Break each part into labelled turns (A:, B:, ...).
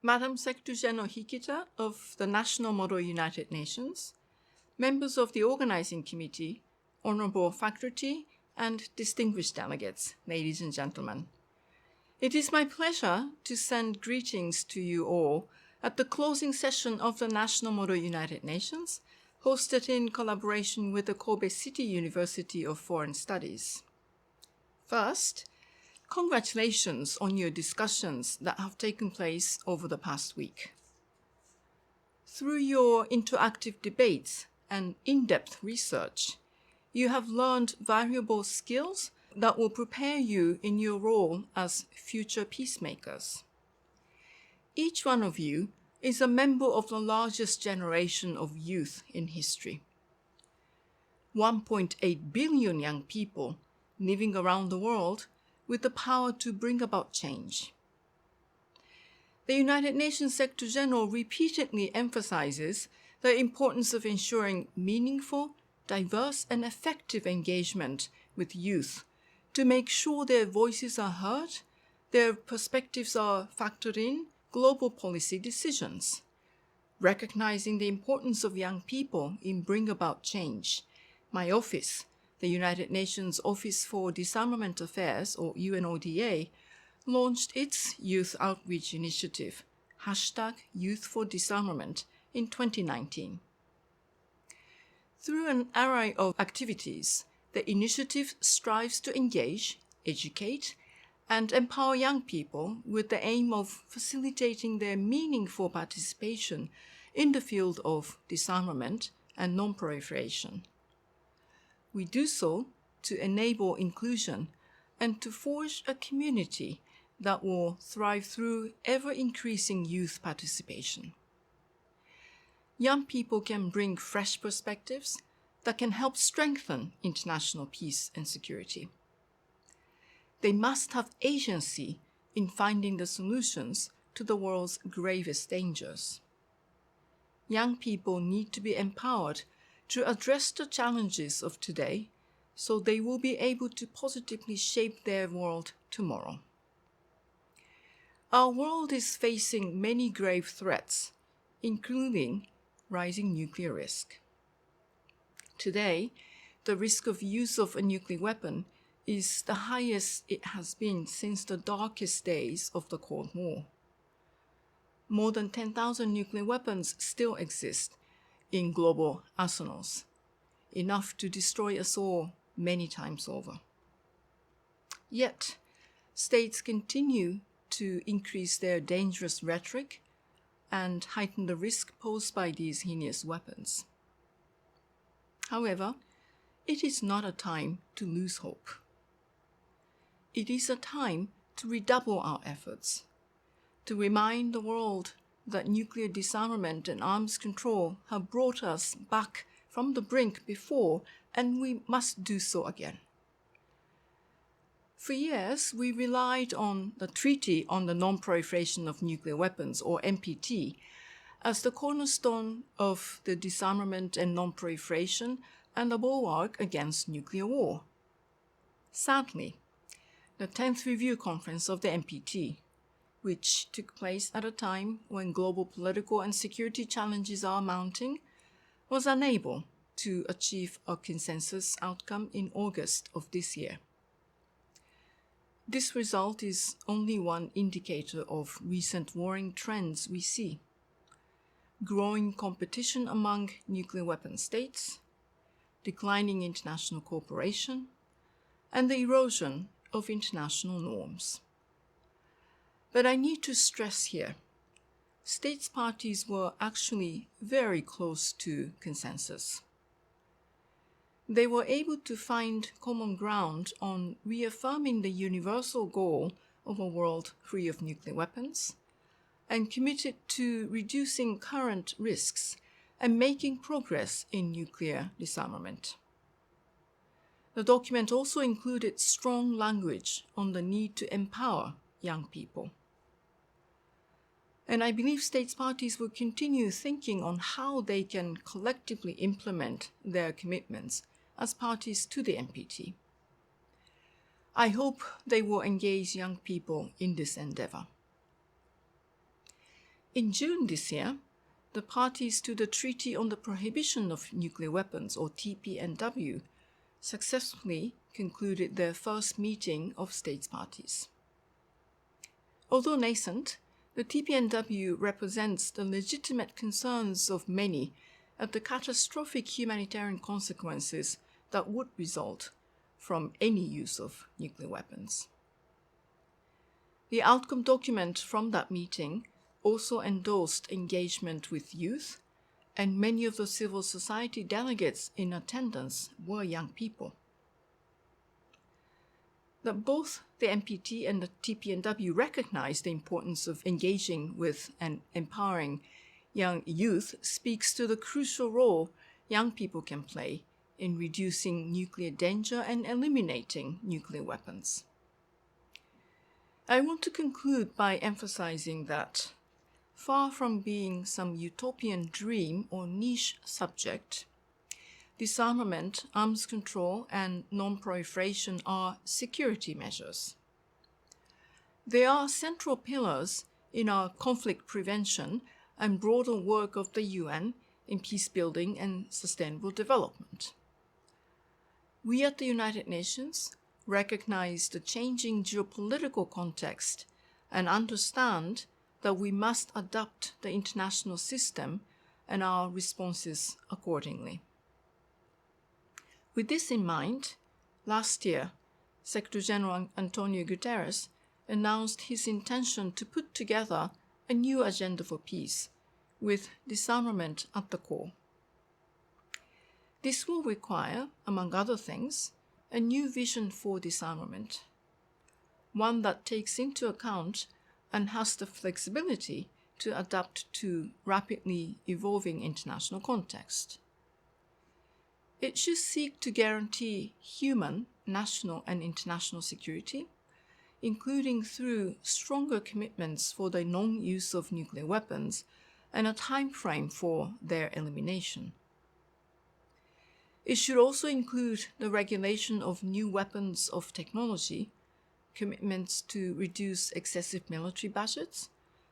A: Madam Secretary-General Hikita of the National Model United Nations, members of the Organizing Committee, honorable faculty, and distinguished delegates, ladies and gentlemen. It is my pleasure to send greetings to you all at the closing session of the National Model United Nations, hosted in collaboration with the Kobe City University of Foreign Studies. First, congratulations on your discussions that have taken place over the past week. Through your interactive debates and in-depth research, you have learned valuable skills that will prepare you in your role as future peacemakers. Each one of you is a member of the largest generation of youth in history. 1.8 billion young people living around the world with the power to bring about change. The United Nations Secretary-General repeatedly emphasizes the importance of ensuring meaningful, diverse, and effective engagement with youth to make sure their voices are heard, their perspectives are factored in global policy decisions. Recognizing the importance of young people in bringing about change, my office, the United Nations Office for Disarmament Affairs, or UNODA, launched its youth outreach initiative, #YouthForDisarmament, in 2019. Through an array of activities, the initiative strives to engage, educate, and empower young people with the aim of facilitating their meaningful participation in the field of disarmament and non-proliferation. We do so to enable inclusion and to forge a community that will thrive through ever-increasing youth participation. Young people can bring fresh perspectives that can help strengthen international peace and security. They must have agency in finding the solutions to the world's gravest dangers. Young people need to be empowered to address the challenges of today so they will be able to positively shape their world tomorrow. Our world is facing many grave threats, including rising nuclear risk. Today, the risk of use of a nuclear weapon is the highest it has been since the darkest days of the Cold War. More than 10,000 nuclear weapons still exist in global arsenals, enough to destroy us all many times over. Yet, states continue to increase their dangerous rhetoric and heighten the risk posed by these heinous weapons. However, it is not a time to lose hope. It is a time to redouble our efforts, to remind the world that nuclear disarmament and arms control have brought us back from the brink before, and we must do so again. For years, we relied on the Treaty on the Non-Proliferation of Nuclear Weapons, or NPT, as the cornerstone of the disarmament and non-proliferation and the bulwark against nuclear war. Sadly, the 10th Review Conference of the NPT, which took place at a time when global political and security challenges are mounting, was unable to achieve a consensus outcome in August of this year. This result is only one indicator of recent warring trends we see: growing competition among nuclear weapon states, declining international cooperation, and the erosion of international norms. But I need to stress here, states parties were actually very close to consensus. They were able to find common ground on reaffirming the universal goal of a world free of nuclear weapons and committed to reducing current risks and making progress in nuclear disarmament. The document also included strong language on the need to empower young people. And I believe states parties will continue thinking on how they can collectively implement their commitments as parties to the NPT. I hope they will engage young people in this endeavor. In June this year, the parties to the Treaty on the Prohibition of Nuclear Weapons, or TPNW, successfully concluded their first meeting of states parties. Although nascent, the TPNW represents the legitimate concerns of many at the catastrophic humanitarian consequences that would result from any use of nuclear weapons. The outcome document from that meeting also endorsed engagement with youth, and many of the civil society delegates in attendance were young people. That both the NPT and the TPNW recognize the importance of engaging with and empowering young youth speaks to the crucial role young people can play in reducing nuclear danger and eliminating nuclear weapons. I want to conclude by emphasizing that, far from being some utopian dream or niche subject, disarmament, arms control, and non-proliferation are security measures. They are central pillars in our conflict prevention and broader work of the UN in peacebuilding and sustainable development. We at the United Nations recognize the changing geopolitical context and understand that we must adapt the international system and our responses accordingly. With this in mind, last year, Secretary General Antonio Guterres announced his intention to put together a new agenda for peace, with disarmament at the core. This will require, among other things, a new vision for disarmament, one that takes into account and has the flexibility to adapt to rapidly evolving international context. It should seek to guarantee human, national, and international security, including through stronger commitments for the non-use of nuclear weapons and a time frame for their elimination. It should also include the regulation of new weapons of technology, commitments to reduce excessive military budgets,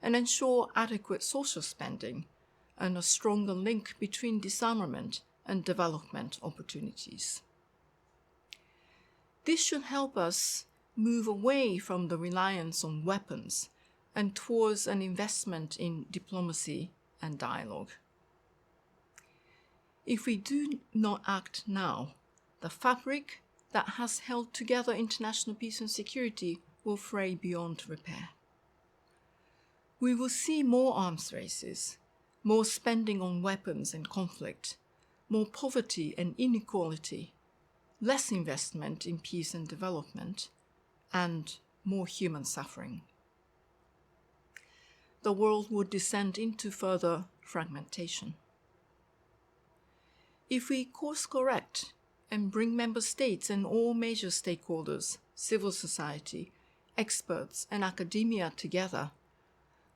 A: and ensure adequate social spending, and a stronger link between disarmament and development opportunities. This should help us move away from the reliance on weapons and towards an investment in diplomacy and dialogue. If we do not act now, the fabric that has held together international peace and security will fray beyond repair. We will see more arms races, more spending on weapons and conflict, more poverty and inequality, less investment in peace and development, and more human suffering. The world would descend into further fragmentation. If we course correct and bring member states and all major stakeholders, civil society, experts, and academia together,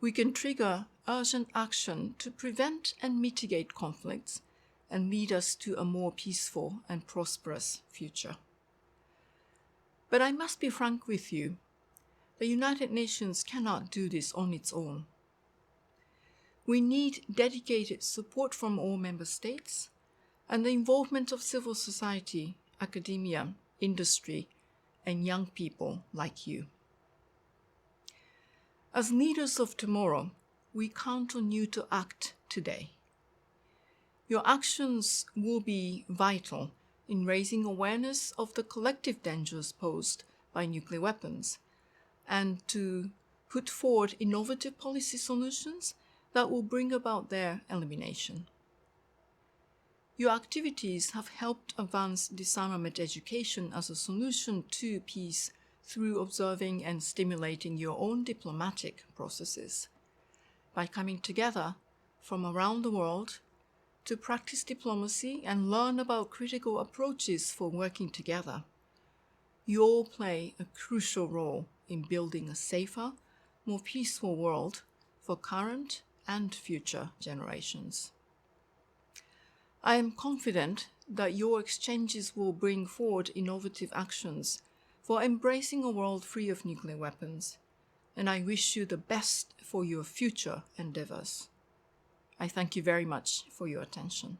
A: we can trigger urgent action to prevent and mitigate conflicts and lead us to a more peaceful and prosperous future. But I must be frank with you, the United Nations cannot do this on its own. We need dedicated support from all member states and the involvement of civil society, academia, industry, and young people like you. As leaders of tomorrow, we count on you to act today. Your actions will be vital in raising awareness of the collective dangers posed by nuclear weapons and to put forward innovative policy solutions that will bring about their elimination. Your activities have helped advance disarmament education as a solution to peace through observing and stimulating your own diplomatic processes. By coming together from around the world to practice diplomacy and learn about critical approaches for working together, you all play a crucial role in building a safer, more peaceful world for current and future generations. I am confident that your exchanges will bring forward innovative actions for embracing a world free of nuclear weapons, and I wish you the best for your future endeavors. I thank you very much for your attention.